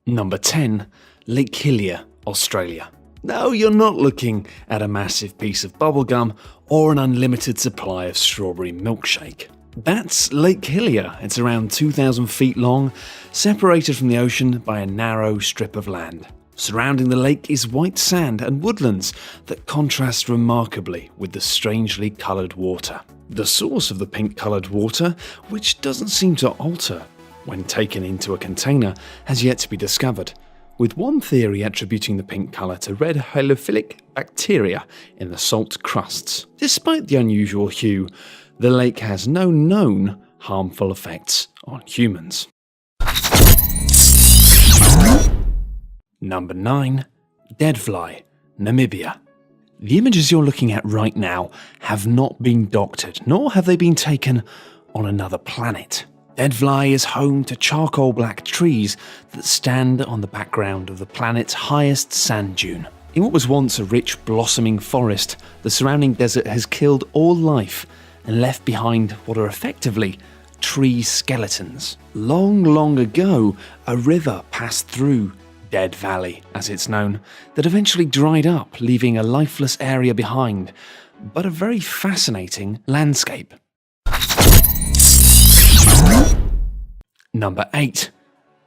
Number 10. Lake Hillier, Australia. No, you're not looking at a massive piece of bubblegum or an unlimited supply of strawberry milkshake. That's Lake Hillier. It's around 2,000 feet long, separated from the ocean by a narrow strip of land. Surrounding the lake is white sand and woodlands that contrast remarkably with the strangely coloured water. The source of the pink-coloured water, which doesn't seem to alter when taken into a container, has yet to be discovered, with one theory attributing the pink colour to red halophilic bacteria in the salt crusts. Despite the unusual hue, the lake has no known harmful effects on humans. Number 9. Deadfly, Namibia. The images you're looking at right now have not been doctored, nor have they been taken on another planet. Deadfly is home to charcoal black trees that stand on the background of the planet's highest sand dune. In what was once a rich blossoming forest, the surrounding desert has killed all life and left behind what are effectively tree skeletons. Long ago, a river passed through Dead Valley, as it's known, that eventually dried up, leaving a lifeless area behind, but a very fascinating landscape. Number 8.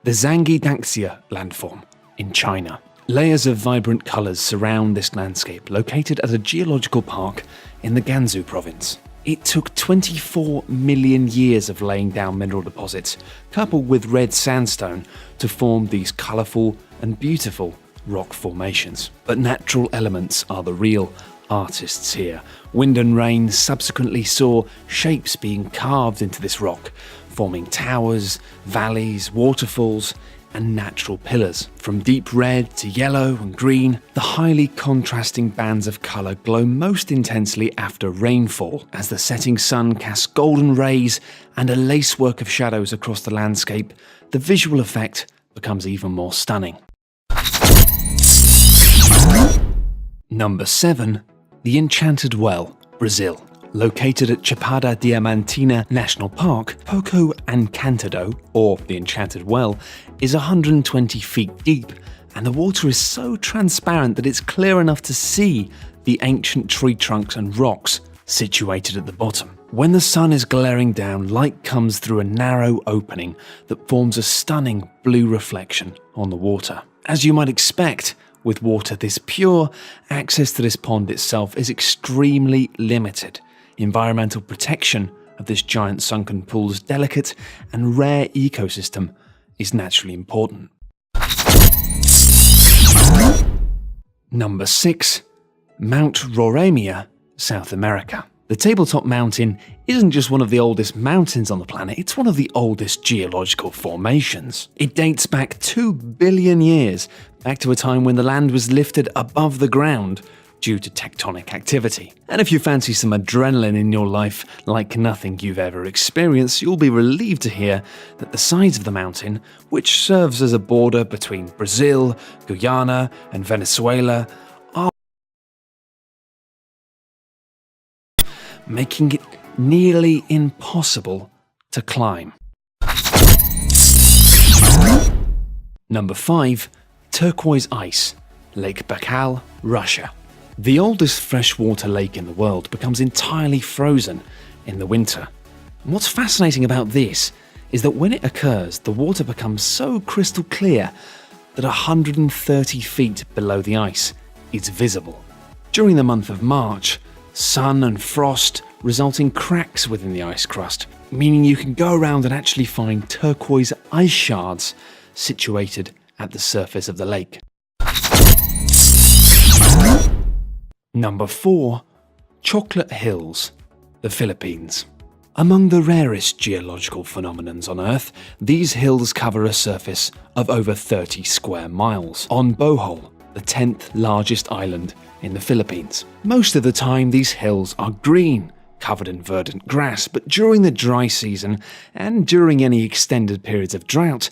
The Zhangjiakou landform in China. Layers of vibrant colours surround this landscape, located at a geological park in the Gansu province. It took 24 million years of laying down mineral deposits, coupled with red sandstone, to form these colourful and beautiful rock formations. But natural elements are the real artists here. Wind and rain subsequently saw shapes being carved into this rock, forming towers, valleys, waterfalls, and natural pillars. From deep red to yellow and green, the highly contrasting bands of colour glow most intensely after rainfall, as the setting sun casts golden rays and a lacework of shadows across the landscape. The visual effect becomes even more stunning. Number 7. The Enchanted Well, Brazil. Located at Chapada Diamantina National Park, Poco Encantado, or the Enchanted Well, is 120 feet deep, and the water is so transparent that it's clear enough to see the ancient tree trunks and rocks situated at the bottom. When the sun is glaring down, light comes through a narrow opening that forms a stunning blue reflection on the water. As you might expect, with water this pure, access to this pond itself is extremely limited. Environmental protection of this giant sunken pool's delicate and rare ecosystem is naturally important. Number 6. Mount Roraima, South America. The tabletop mountain isn't just one of the oldest mountains on the planet, it's one of the oldest geological formations. It dates back 2 billion years, back to a time when the land was lifted above the ground due to tectonic activity. And if you fancy some adrenaline in your life like nothing you've ever experienced, you'll be relieved to hear that the sides of the mountain, which serves as a border between Brazil, Guyana, and Venezuela, are making it nearly impossible to climb. Number 5. Turquoise Ice, Lake Baikal, Russia. The oldest freshwater lake in the world becomes entirely frozen in the winter. And what's fascinating about this is that when it occurs, the water becomes so crystal clear that 130 feet below the ice is visible. During the month of March, sun and frost result in cracks within the ice crust, meaning you can go around and actually find turquoise ice shards situated at the surface of the lake. Number 4. Chocolate Hills, the Philippines. Among the rarest geological phenomenons on Earth, these hills cover a surface of over 30 square miles on Bohol, the 10th largest island in the Philippines. Most of the time, these hills are green, covered in verdant grass, but during the dry season and during any extended periods of drought,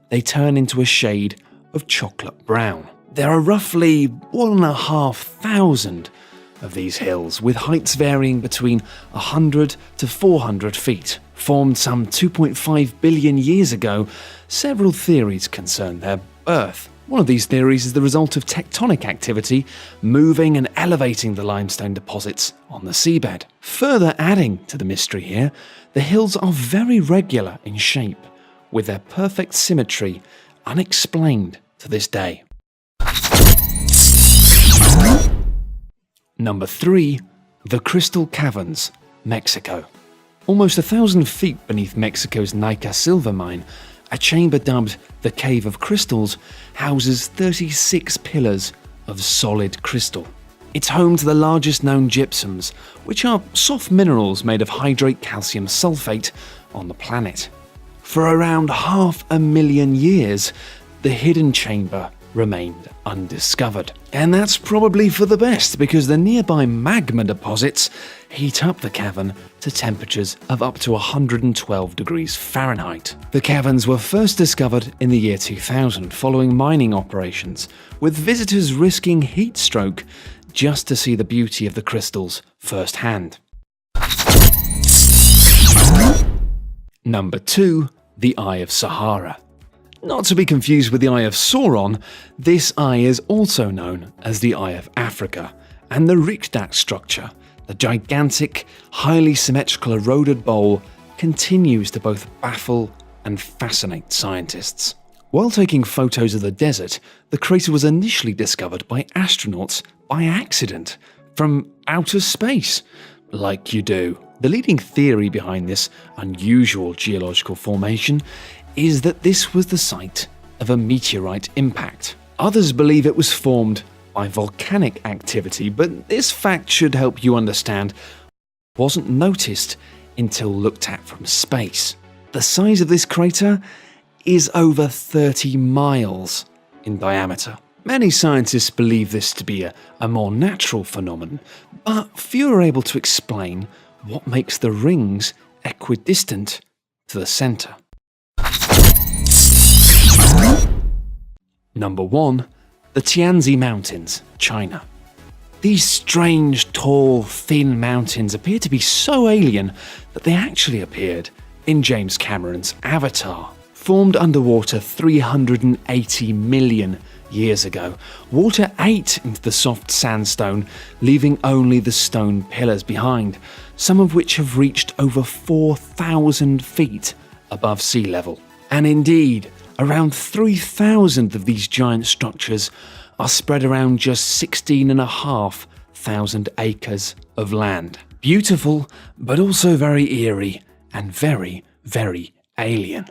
they turn into a shade of chocolate brown. There are roughly 1,500 of these hills, with heights varying between 100 to 400 feet. Formed some 2.5 billion years ago, several theories concern their Earth. One of these theories is the result of tectonic activity moving and elevating the limestone deposits on the seabed. Further adding to the mystery here, the hills are very regular in shape, with their perfect symmetry unexplained to this day. Number 3. The Crystal Caverns, Mexico. Almost 1,000 feet beneath Mexico's Nica silver mine, a chamber dubbed the Cave of Crystals houses 36 pillars of solid crystal. It's home to the largest known gypsums, which are soft minerals made of hydrate calcium sulfate on the planet. For around 500,000 years, the hidden chamber remained undiscovered. And that's probably for the best, because the nearby magma deposits heat up the cavern to temperatures of up to 112 degrees Fahrenheit. The caverns were first discovered in the year 2000 following mining operations, with visitors risking heat stroke just to see the beauty of the crystals firsthand. Number 2. The Eye of Sahara. Not to be confused with the Eye of Sauron, this eye is also known as the Eye of Africa, and the Riksdag structure, the gigantic, highly symmetrical eroded bowl, continues to both baffle and fascinate scientists. While taking photos of the desert, the crater was initially discovered by astronauts by accident from outer space, like you do. The leading theory behind this unusual geological formation is that this was the site of a meteorite impact. Others believe it was formed by volcanic activity, but this fact should help you understand it wasn't noticed until looked at from space. The size of this crater is over 30 miles in diameter. Many scientists believe this to be a more natural phenomenon, but few are able to explain what makes the rings equidistant to the center. Number 1. The Tianzi Mountains, China. These strange, tall, thin mountains appear to be so alien that they actually appeared in James Cameron's Avatar. Formed underwater 380 million years ago, water ate into the soft sandstone, leaving only the stone pillars behind, some of which have reached over 4,000 feet above sea level. And indeed, around 3,000 of these giant structures are spread around just 16,500 acres of land. Beautiful, but also very eerie and very, very alien.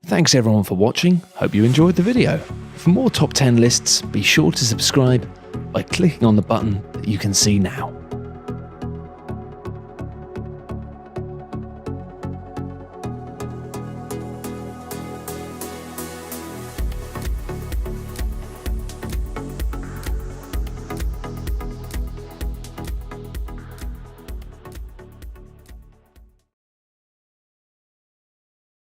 Thanks everyone for watching, hope you enjoyed the video. For more top 10 lists, be sure to subscribe by clicking on the button that you can see now.